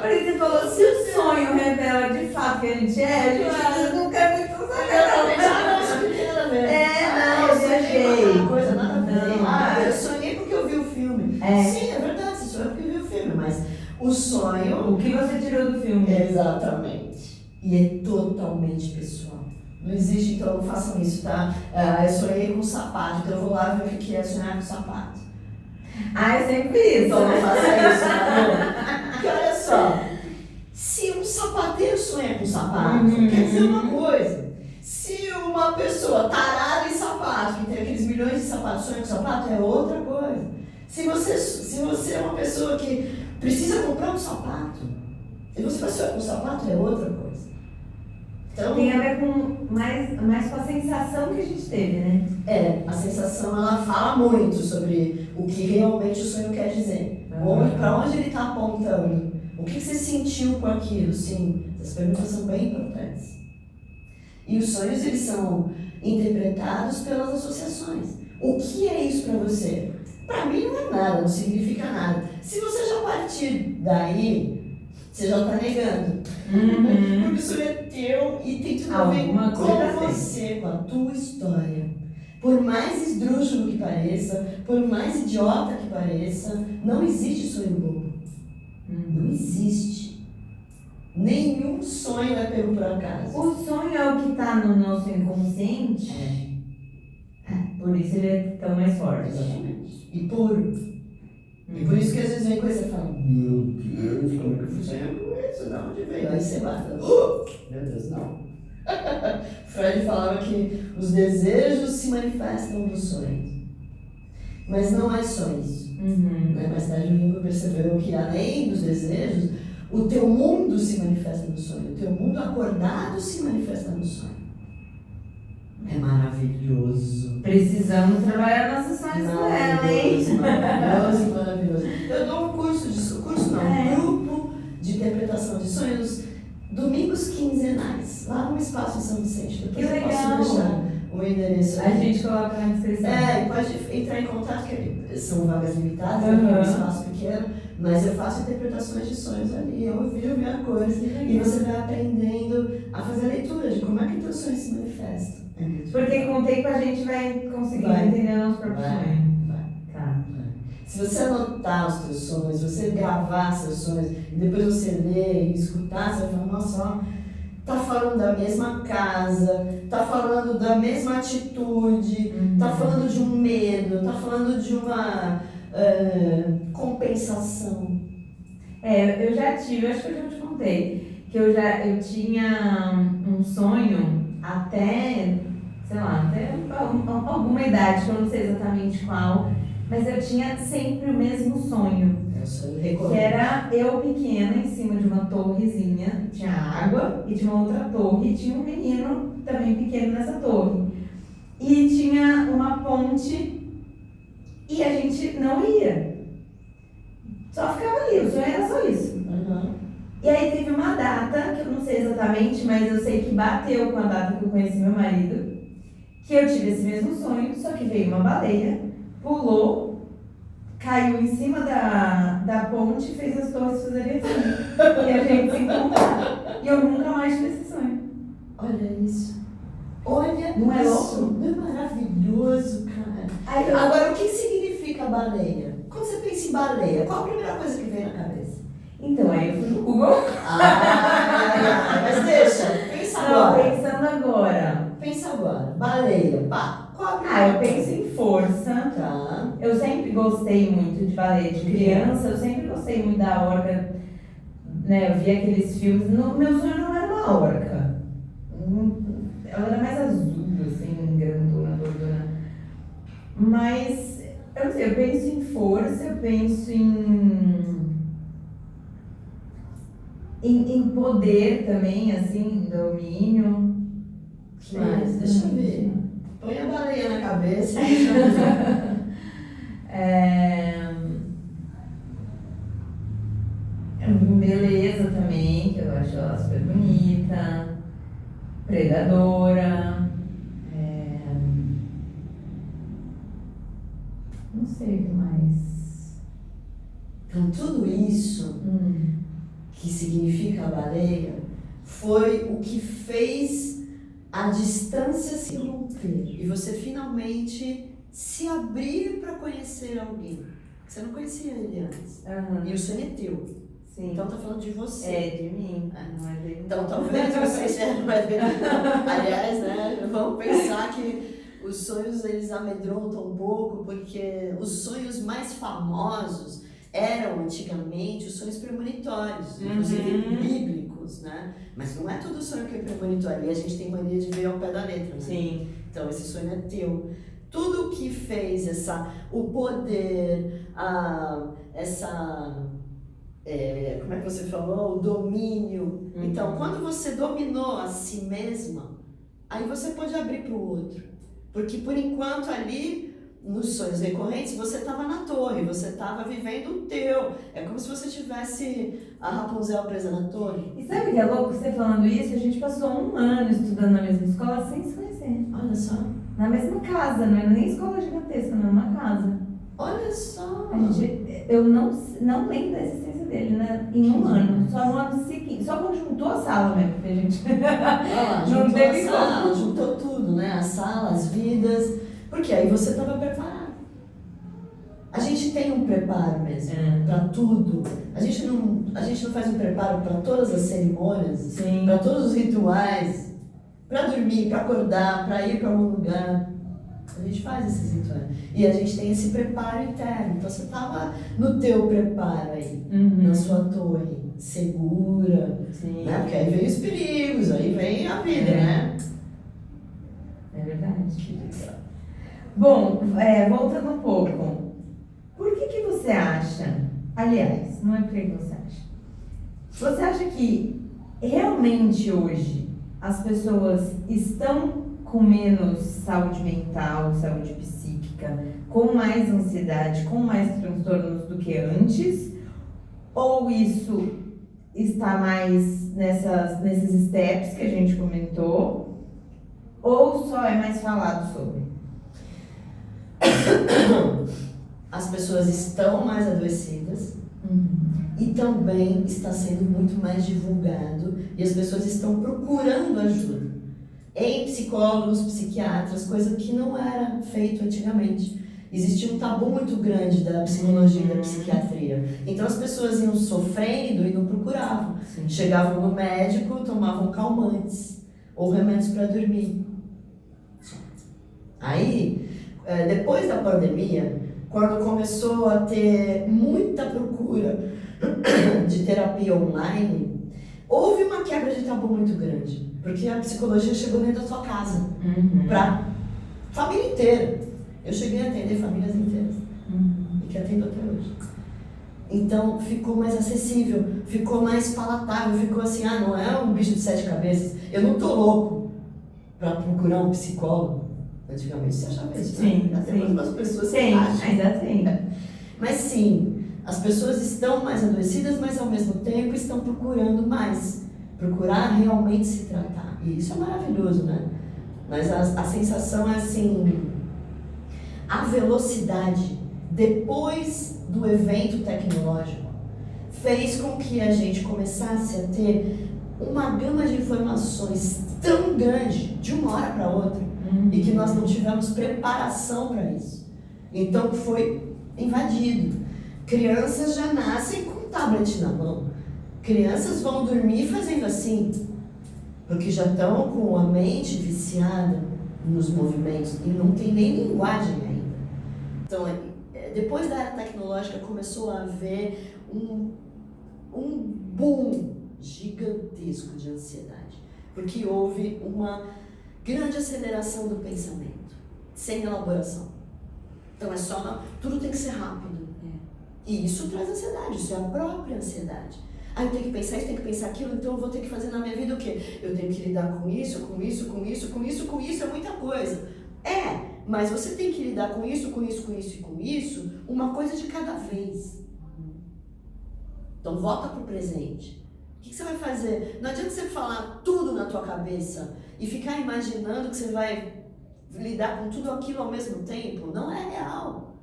Porque você falou, se o sonho revela de fato que a gente é, a gente não quer muito saber. Não, eu viajei. Coisa, nada a ver. Eu sonhei porque eu vi o filme. Sim, é verdade, você sonhou porque viu o filme, mas o sonho... O que você tirou do filme? Exatamente. E é totalmente pessoal. Não existe, então não façam isso, tá? Eu sonhei com sapato, então eu vou lá ver o que é sonhar com sapato. Eu sempre isso. Então não faça isso, tá? Porque olha só, se um sapateiro sonha com sapato, quer dizer uma coisa. Se uma pessoa tarada em sapato, que tem aqueles milhões de sapatos, sonha com sapato, é outra coisa. Se você pessoa que precisa comprar um sapato. E você vai sonhar com o sapato é outra coisa. Então, tem a ver com mais com a sensação que a gente teve, né? a sensação ela fala muito sobre o que realmente o sonho quer dizer. Para onde ele está apontando. O que você sentiu com aquilo? Sim, essas perguntas são bem importantes. E os sonhos, eles são interpretados pelas associações. O que é isso para você? Para mim não é nada, não significa nada. Se você já partir daí, você já está negando. Porque o sonho é teu e tem tudo a ver com você, com a tua história. Por mais esdrúxulo que pareça, por mais idiota que pareça, não existe sonho bobo. Não existe. Nenhum sonho é pego por acaso. O sonho é o que está no nosso inconsciente. Por isso ele é tão mais forte. Exatamente. E puro. E por isso que às vezes vem coisa e fala, meu Deus, como é que eu fui sonhar com isso? Da onde veio? Aí você bate, meu Deus, não. Freud falava que os desejos se manifestam nos sonhos. Mas não é só isso. Mais tarde o Jung percebeu que além dos desejos, o teu mundo se manifesta no sonho. O teu mundo acordado se manifesta no sonho. É maravilhoso. Precisamos trabalhar nossas sonhos com ela, hein? Maravilhoso, maravilhoso. Eu dou um grupo de interpretação de sonhos, domingos quinzenais, lá no Espaço em São Vicente. Depois que eu legal. posso deixar o endereço aqui. A gente coloca na descrição. Pode entrar em contato, que são vagas limitadas, é um espaço pequeno, mas eu faço interpretações de sonhos ali, eu ouvi a minha coisa, e você vai aprendendo a fazer a leitura de como é que o teu sonho se manifesta. Porque com o tempo a gente vai conseguindo entender o nosso próprio sonho. Tá. Se você anotar os teus sonhos, você gravar seus sonhos, e depois você ler e escutar, você vai falar, nossa, ó, tá falando da mesma casa, tá falando da mesma atitude, tá falando de um medo, tá falando de uma compensação. Eu já tive, acho que eu já te contei, que eu tinha um sonho até, sei lá, até alguma idade, que eu não sei exatamente qual, mas eu tinha sempre o mesmo sonho. Que era eu pequena em cima de uma torrezinha, tinha água e tinha uma outra torre, e tinha um menino também pequeno nessa torre. E tinha uma ponte e a gente não ia. Só ficava ali, o sonho era só isso. E aí teve uma data, que eu não sei exatamente, mas eu sei que bateu com a data que eu conheci meu marido, que eu tive esse mesmo sonho, só que veio uma baleia, pulou, caiu em cima da ponte e fez as torres fazerem assim. E a gente se encontrar. E eu nunca mais tive esse sonho. Olha isso. Olha não é isso. louco? É maravilhoso, cara. Agora, o que significa baleia? Quando você pensa em baleia, qual a primeira coisa que vem na cabeça? Então, aí eu fui no Google. Mas deixa, pensa agora. Pensando agora. Pensa agora. Baleia, pá. Qual a primeira eu penso em força. Tá. Eu sempre gostei muito de baleia. De criança, eu sempre gostei muito da orca. Né, eu via aqueles filmes. Meu sonho não era uma orca. Ela era mais azul, assim, grandona, gordona. Mas, eu não sei, eu penso em força, eu penso em poder também, assim, domínio. Mas, deixa eu ver. Põe a baleia na cabeça e deixa eu ver. Beleza também, que eu acho ela super bonita. Predadora. Não sei o que mais. Então, tudo isso que significa a baleia foi o que fez a distância se romper e você finalmente se abrir para conhecer alguém. Você não conhecia ele antes. E o sonho é teu. Sim. Então tá falando de você. De mim. Não é dele. Então talvez você não é dele. Aliás, né? Vamos pensar que os sonhos eles amedrontam um pouco, porque os sonhos mais famosos eram antigamente os sonhos premonitórios, inclusive bíblicos, né? Mas não é todo sonho que é premonitório, e a gente tem mania de ver ao pé da letra, né? Sim. Então esse sonho é teu. Tudo que fez o poder, como é que você falou? O domínio. Então, quando você dominou a si mesma, aí você pode abrir para o outro. Porque, por enquanto, ali, nos sonhos recorrentes, você estava na torre, você estava vivendo o teu. É como se você tivesse a Rapunzel presa na torre. E sabe o que é louco? Você falando isso, a gente passou 1 ano estudando na mesma escola sem se conhecer. Olha só. Na mesma casa, não era nem escola gigantesca, não, uma casa. Olha só. Eu não lembro da existência dele, né? Em 1 ano. Só no ano seguinte. Só quando juntou a sala mesmo, porque a gente. Não teve a sala, juntou tudo, né? A sala, as vidas. Porque aí você estava preparado. A gente tem um preparo mesmo para tudo. A gente não faz um preparo para todas as cerimônias, para todos os rituais, para dormir, para acordar, para ir para algum lugar. A gente faz esses rituais. E a gente tem esse preparo interno. Então você estava no teu preparo aí, na sua torre, segura. Né? Porque aí vem os perigos, aí vem a vida, né? É verdade. Bom, voltando um pouco. Por que você acha, aliás, não é por que você acha. Você acha que realmente hoje as pessoas estão com menos saúde mental, saúde psíquica, com mais ansiedade, com mais transtornos do que antes? Ou isso está mais nesses steps que a gente comentou? Ou só é mais falado sobre? As pessoas estão mais adoecidas e também está sendo muito mais divulgado e as pessoas estão procurando ajuda em psicólogos, psiquiatras, coisa que não era feito antigamente. Existia um tabu muito grande da psicologia e da psiquiatria. Então as pessoas iam sofrendo e não procuravam. Chegavam no médico, tomavam calmantes ou remédios para dormir. Aí, depois da pandemia, quando começou a ter muita procura de terapia online, houve uma quebra de tabu muito grande, porque a psicologia chegou dentro da sua casa, para a família inteira. Eu cheguei a atender famílias inteiras, e que atendo até hoje. Então ficou mais acessível, ficou mais palatável, ficou assim, não é um bicho de 7 cabeças, eu não tô louco para procurar um psicólogo. Antigamente você achava isso, né? Ainda tem algumas pessoas que acham. Ainda tem. Mas sim, as pessoas estão mais adoecidas, mas ao mesmo tempo estão procurando mais. Procurar realmente se tratar. E isso é maravilhoso, né? Mas a sensação é assim, a velocidade depois do evento tecnológico fez com que a gente começasse a ter uma gama de informações tão grande de uma hora para outra. E que nós não tivemos preparação para isso. Então foi invadido. Crianças já nascem com tablet na mão. Crianças vão dormir fazendo assim, porque já estão com a mente viciada nos movimentos e não tem nem linguagem ainda. Então, depois da era tecnológica começou a haver um boom gigantesco de ansiedade, porque houve uma grande aceleração do pensamento, sem elaboração. Então tudo tem que ser rápido. E isso traz ansiedade, isso é a própria ansiedade. Eu tenho que pensar isso, tenho que pensar aquilo, então eu vou ter que fazer na minha vida o quê? Eu tenho que lidar com isso, é muita coisa. Mas você tem que lidar com isso, uma coisa de cada vez. Então volta pro presente. O que você vai fazer? Não adianta você falar tudo na tua cabeça e ficar imaginando que você vai lidar com tudo aquilo ao mesmo tempo. Não é real.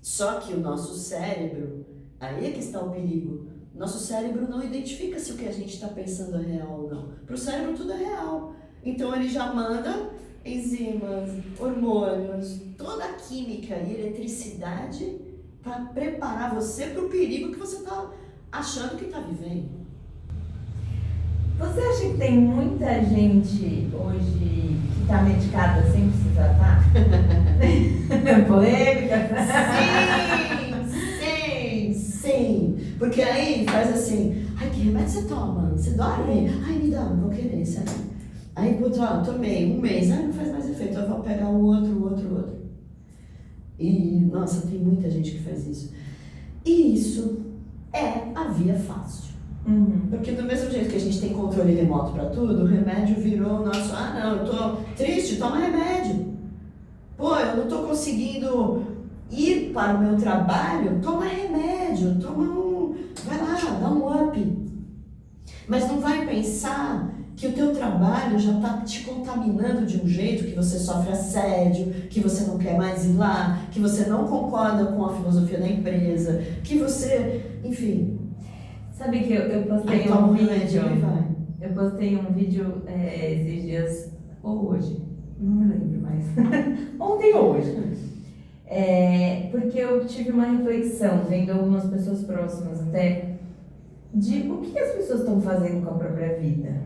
Só que o nosso cérebro, aí é que está o perigo. Nosso cérebro não identifica se o que a gente está pensando é real ou não. Para o cérebro tudo é real. Então ele já manda enzimas, hormônios, toda a química e eletricidade para preparar você para o perigo que você está achando que está vivendo. Você acha que tem muita gente hoje que está medicada sem precisar estar? Polêmica? Sim. Porque aí faz assim, que remédio você toma? Você dorme? Me dá, não vou querer, sério. Aí, tomei 1 mês, não faz mais efeito, eu vou pegar o outro. E, nossa, tem muita gente que faz isso. E isso é a via fácil. Porque do mesmo jeito que a gente tem controle remoto para tudo, o remédio virou o nosso, não, eu tô triste, toma remédio. Pô, eu não tô conseguindo ir para o meu trabalho, toma remédio, vai lá, dá um up. Mas não vai pensar que o teu trabalho já está te contaminando de um jeito que você sofre assédio, que você não quer mais ir lá, que você não concorda com a filosofia da empresa, que você, enfim... Sabe que eu postei um vídeo, eu postei um vídeo esses dias, ou hoje, não me lembro mais, ontem ou hoje, porque eu tive uma reflexão, vendo algumas pessoas próximas até, de o que as pessoas estão fazendo com a própria vida,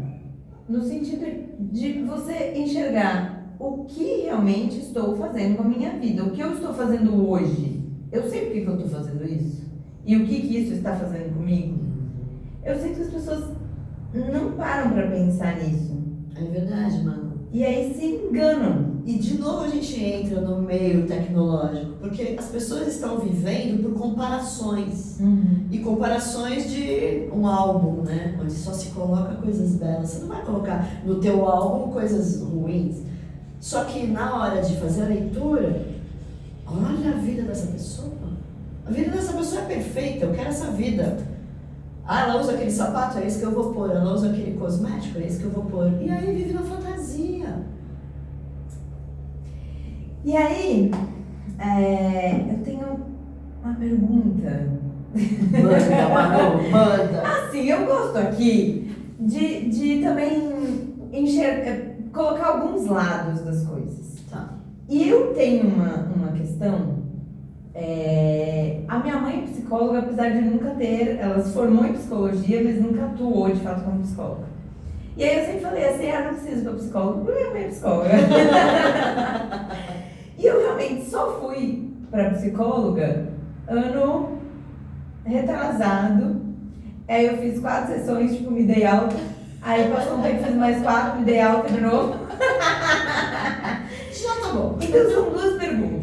no sentido de você enxergar o que realmente estou fazendo com a minha vida, o que eu estou fazendo hoje, eu sei por que eu estou fazendo isso, e o que isso está fazendo comigo. Eu sei que as pessoas não param pra pensar nisso. É verdade, mano. E aí se enganam. E de novo a gente entra no meio tecnológico, porque as pessoas estão vivendo por comparações. E comparações de um álbum, né? Onde só se coloca coisas belas. Você não vai colocar no teu álbum coisas ruins. Só que na hora de fazer a leitura, olha a vida dessa pessoa. A vida dessa pessoa é perfeita, eu quero essa vida. Ela usa aquele sapato, é esse que eu vou pôr. Ela usa aquele cosmético, é esse que eu vou pôr. E aí vive na fantasia. E aí, eu tenho uma pergunta. Manda, Manu, manda. Assim, eu gosto aqui de também colocar alguns lados das coisas. Tá. E eu tenho uma questão. A minha mãe é psicóloga, apesar de nunca ela se formou em psicologia, mas nunca atuou de fato como psicóloga. E aí eu sempre falei assim, não preciso para psicóloga, porque minha mãe é psicóloga. E eu realmente só fui para psicóloga ano retrasado. Aí eu fiz 4 sessões, tipo, me dei alta. Aí passou um tempo, fiz mais 4, me dei alta de novo. Já tá bom. Então são 2 perguntas.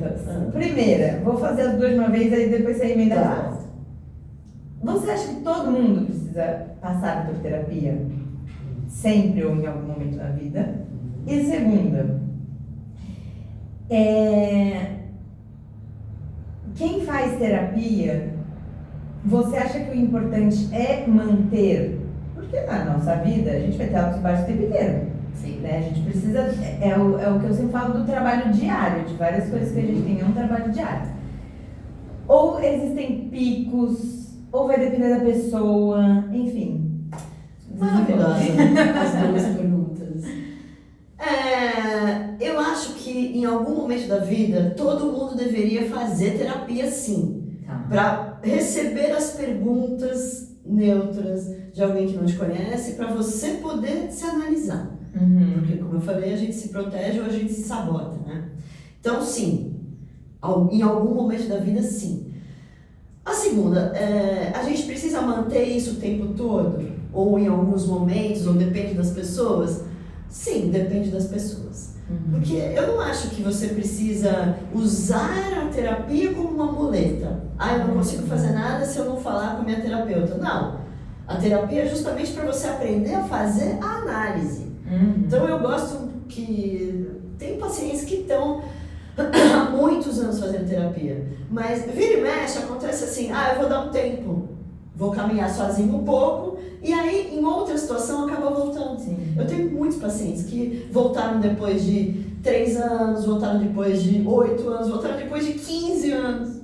Primeira, vou fazer as 2 de uma vez, aí depois você emenda a resposta. Você acha que todo mundo precisa passar por terapia? Sempre ou em algum momento da vida? E segunda, quem faz terapia, você acha que o importante é manter? Porque na nossa vida a gente vai ter altos e baixos o tempo inteiro. Sim. Né? A gente precisa, é o que eu sempre falo do trabalho diário, de várias coisas que a gente tem, é um trabalho diário. Ou existem picos, ou vai depender da pessoa, enfim. Maravilhosa as 2 perguntas. Eu acho que em algum momento da vida todo mundo deveria fazer terapia sim. Para receber as perguntas neutras de alguém que não te conhece, para você poder se analisar. Porque, como eu falei, a gente se protege ou a gente se sabota, né? Então, sim, em algum momento da vida, sim. A segunda, a gente precisa manter isso o tempo todo? Ou em alguns momentos, ou depende das pessoas? Sim, depende das pessoas. Porque eu não acho que você precisa usar a terapia como uma muleta. Eu não consigo fazer nada se eu não falar com a minha terapeuta. Não. A terapia é justamente para você aprender a fazer a análise. Então eu gosto que tem pacientes que estão há muitos anos fazendo terapia, mas vira e mexe, acontece assim, eu vou dar um tempo, vou caminhar sozinho um pouco, e aí em outra situação acaba voltando. Sim. Eu tenho muitos pacientes que voltaram depois de 3 anos, voltaram depois de 8 anos, voltaram depois de 15 anos.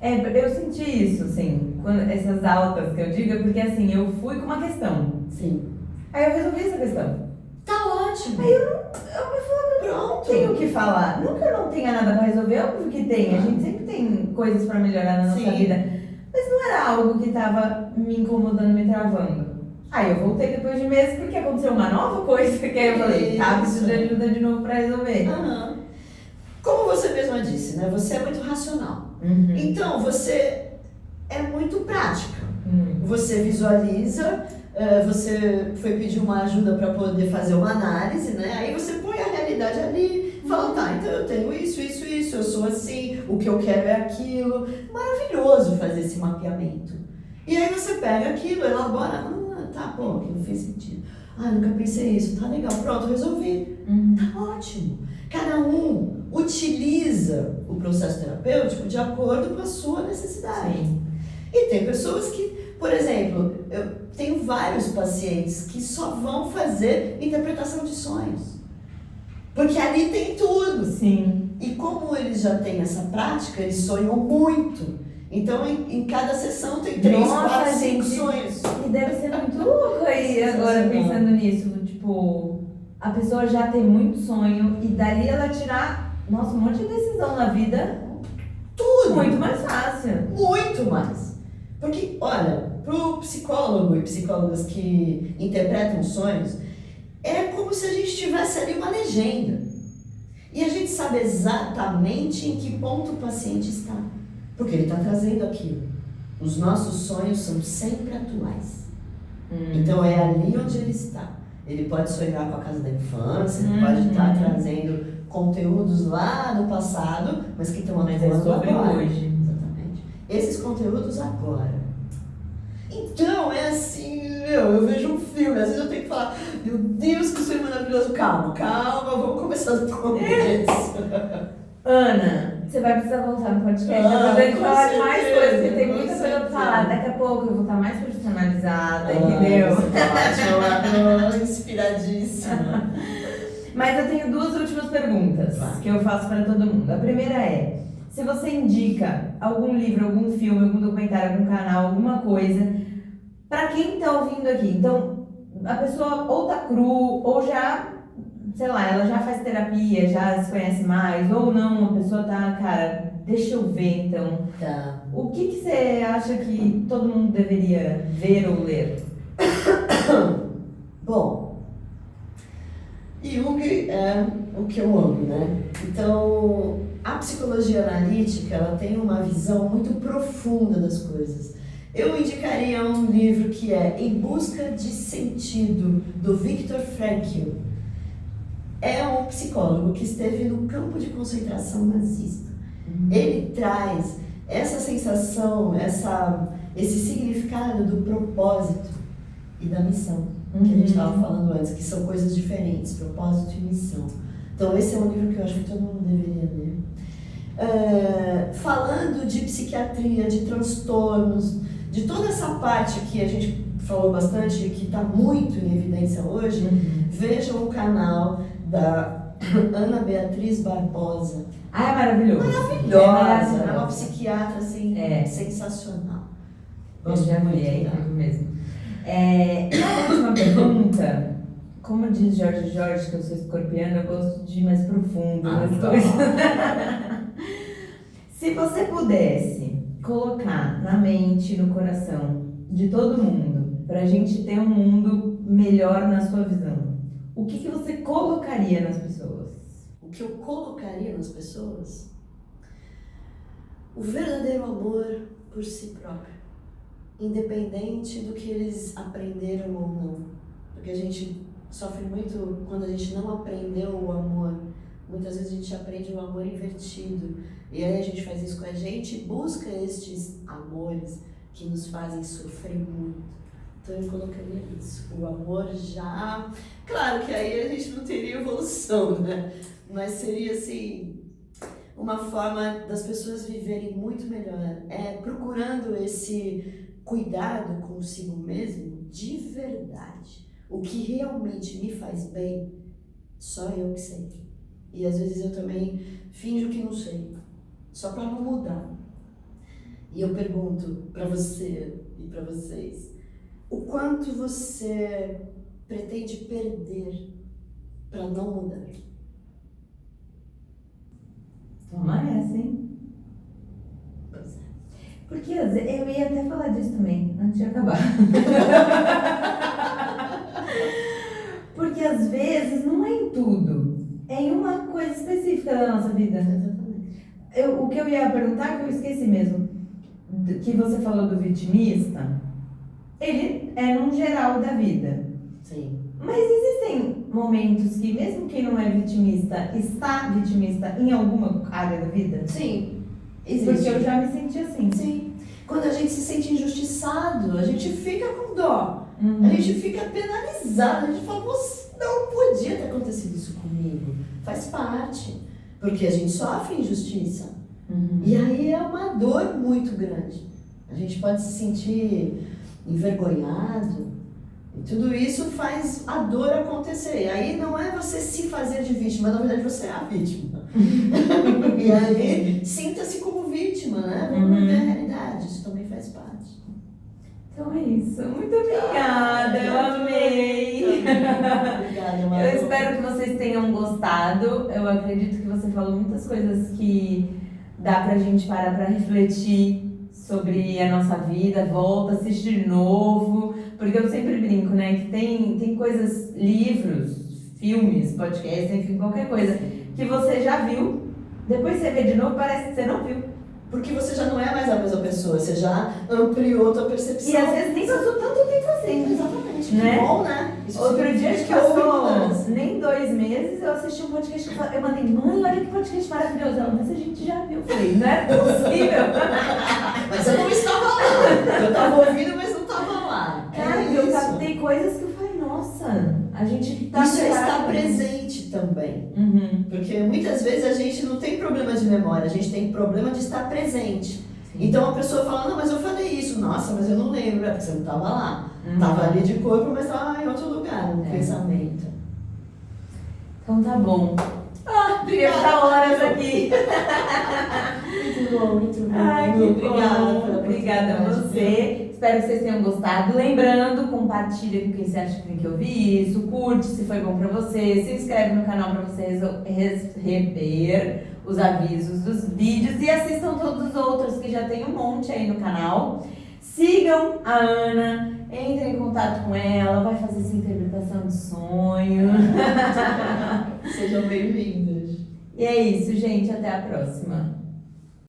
Eu senti isso, assim, essas altas que eu digo, porque assim, eu fui com uma questão. Sim. Aí eu resolvi essa questão. Tá ótimo. Aí eu me falei, não tenho o que falar. Não que eu não tenha nada pra resolver, óbvio que tem. A gente sempre tem coisas pra melhorar na nossa vida. Mas não era algo que tava me incomodando, me travando. Aí eu voltei depois de meses porque aconteceu uma nova coisa que aí eu falei, preciso de ajuda de novo pra resolver. Como você mesma disse, né? Você é muito racional. Então, você é muito prática. Você visualiza, você foi pedir uma ajuda para poder fazer uma análise, né? Aí você põe a realidade ali, Fala, tá, então eu tenho isso, eu sou assim, o que eu quero é aquilo. Maravilhoso fazer esse mapeamento. E aí você pega aquilo, elabora, tá, bom, aquilo fez sentido. Nunca pensei isso, tá legal, pronto, resolvi. Tá ótimo. Cada um utiliza o processo terapêutico de acordo com a sua necessidade. Sim. E tem pessoas que, por exemplo, eu tenho vários pacientes que só vão fazer interpretação de sonhos. Porque ali tem tudo. Sim. E como eles já têm essa prática, eles sonham muito. Então, em cada sessão tem 3, 4, 5 sonhos. E deve ser muito louco aí agora pensando nisso. Tipo, a pessoa já tem muito sonho e dali ela tirar, nossa, um monte de decisão na vida. Tudo. Muito mais fácil. Muito mais. Porque, olha, pro psicólogo e psicólogas que interpretam sonhos, é como se a gente tivesse ali uma legenda. E a gente sabe exatamente em que ponto o paciente está. Porque ele está trazendo aquilo. Os nossos sonhos são sempre atuais. Então é ali onde ele está. Ele pode sonhar com a casa da infância, ele pode estar trazendo conteúdos lá no passado, mas que estão atuando agora. Hoje. Exatamente. Esses conteúdos agora. Então é assim, eu vejo um filme, às vezes eu tenho que falar, meu Deus, que sonho maravilhoso. Calma, vamos começar do começo. Ana, você vai precisar voltar no podcast. Eu vou ter que falar de mais coisas, porque tem muita coisa pra falar. Daqui a pouco eu vou estar mais profissionalizada, entendeu? Ótimo, inspiradíssima. Mas eu tenho 2 últimas perguntas que eu faço para todo mundo. A primeira é, se você indica algum livro, algum filme, algum documentário, algum canal, alguma coisa, para quem tá ouvindo aqui. Então, a pessoa ou tá cru, ou já, sei lá, ela já faz terapia, já se conhece mais, ou não, a pessoa tá, cara, deixa eu ver então. Tá. O que você acha que todo mundo deveria ver ou ler? Bom, Jung é o que eu amo, né? Então, a psicologia analítica, ela tem uma visão muito profunda das coisas. Eu indicaria um livro que é Em Busca de Sentido, do Viktor Frankl. É um psicólogo que esteve no campo de concentração nazista. Ele traz essa sensação, esse significado do propósito e da missão, que a gente estava falando antes, que são coisas diferentes, propósito e missão. Então esse é um livro que eu acho que todo mundo deveria ler. Falando de psiquiatria, de transtornos, de toda essa parte que a gente falou bastante, que está muito em evidência hoje, vejam o canal da Ana Beatriz Barbosa. É maravilhoso. Maravilhosa. É uma psiquiatra assim, sensacional. Eu já vi, é incrível mesmo. E a última pergunta, como diz Jorge, que eu sou escorpiana, eu gosto de ir mais profundo nas coisas. Se você pudesse colocar na mente, no coração de todo mundo, pra gente ter um mundo melhor na sua visão, o que você colocaria nas pessoas? O que eu colocaria nas pessoas? O verdadeiro amor por si próprio. Independente do que eles aprenderam ou não. Porque a gente sofre muito quando a gente não aprendeu o amor. Muitas vezes a gente aprende o amor invertido. E aí a gente faz isso com a gente e busca estes amores que nos fazem sofrer muito. Então eu colocaria isso. O amor já... Claro que aí a gente não teria evolução, né? Mas seria assim... uma forma das pessoas viverem muito melhor. Procurando esse cuidado consigo mesmo de verdade. O que realmente me faz bem, só eu que sei. E às vezes eu também finjo que não sei, só para não mudar. E eu pergunto para você e para vocês, o quanto você pretende perder para não mudar? Toma essa, hein? Porque eu ia até falar disso também, antes de acabar. Porque às vezes não é em tudo, é em uma coisa específica da nossa vida. O que eu ia perguntar, que eu esqueci mesmo, que você falou do vitimista, ele é num geral da vida. Sim. Mas existem momentos que, mesmo quem não é vitimista, está vitimista em alguma área da vida? Sim. Porque eu já me senti assim. Sim. Quando a gente se sente injustiçado, a gente fica com dó. Uhum. A gente fica penalizado. A gente fala, você não podia ter acontecido isso comigo. Faz parte. Porque a gente sofre injustiça. Uhum. E aí é uma dor muito grande. A gente pode se sentir envergonhado. E tudo isso faz a dor acontecer. E aí não é você se fazer de vítima, na verdade você é a vítima. E aí sinta-se como vítima, né? Vamos ver a realidade, isso também faz parte. Então é isso. Muito obrigada, eu amei. Obrigada, Malu. Eu espero que vocês tenham gostado. Eu acredito que você falou muitas coisas que dá pra gente parar pra refletir sobre a nossa vida, volta, assiste de novo, porque eu sempre brinco, né, que tem coisas, livros, filmes, podcasts, enfim, qualquer coisa que você já viu, depois você vê de novo, parece que você não viu. Porque você já não é mais a mesma pessoa, você já ampliou tua percepção. E às vezes nem passou tanto tempo assim. Exatamente, Né? Que bom, né? Isso Outro dia significa que houve passou mudança. nem 2 meses, eu assisti um podcast que eu mandei, mãe, olha que podcast maravilhoso. Ela, mas a gente já viu. Eu falei, não é possível. Mas eu não estava lá. Eu estava ouvindo, mas não estava lá. Cara, eu captei coisas que eu falei, nossa, a gente tá Isso é estar preparado. presente também. Uhum. Porque muitas vezes a gente não tem problema de memória, a gente tem problema de estar presente. Então a pessoa fala, não, mas eu falei isso. Nossa, mas eu não lembro, é porque você não estava lá. Estava ali de corpo, mas estava em outro lugar, no pensamento. Então tá bom. Queria ficar horas aqui. Muito bom, muito bom. Ai, que Obrigada bom. pela Obrigada a oportunidade. você. Espero que vocês tenham gostado. Lembrando, compartilha com quem você acha que tem que ouvir isso. Curte se foi bom pra você. Se inscreve no canal pra você receber os avisos dos vídeos. E assistam todos os outros que já tem um monte aí no canal. Sigam a Ana. Entrem em contato com ela. Vai fazer essa interpretação de sonho. Sejam bem-vindos. E é isso, gente. Até a próxima.